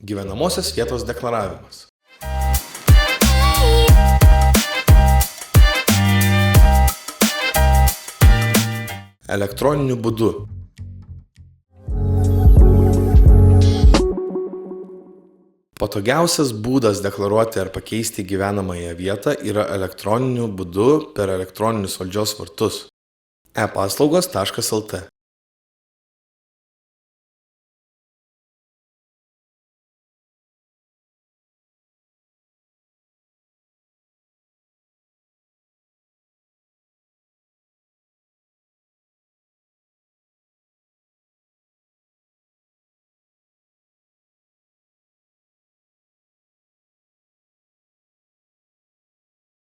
Gyvenamosios vietos deklaravimas. Elektroniniu būdu. Patogiausias būdas deklaruoti ar pakeisti gyvenamąją vietą yra elektroniniu būdu per elektroninius valdžios vartus e-paslaugos.lt.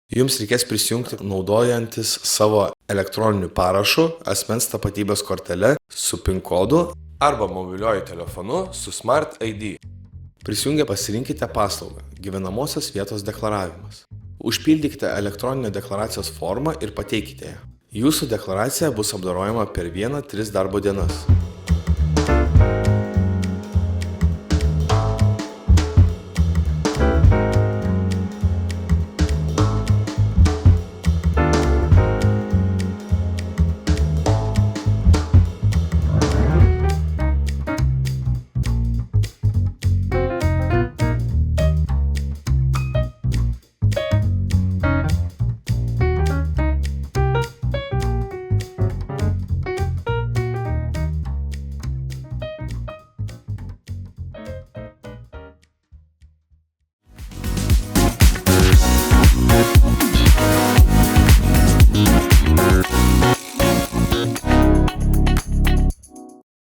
Jums reikės prisijungti naudojantis savo elektroniniu parašu, asmens tapatybės kortele su PIN kodu arba mobiliuoju telefonu su Smart ID. Prisijungę pasirinkite paslaugą Gyvenamosios vietos deklaravimas. Užpildykite elektroninę deklaracijos formą ir pateikite ją. Jūsų deklaracija bus apdorojama per 1-3 darbo dienas.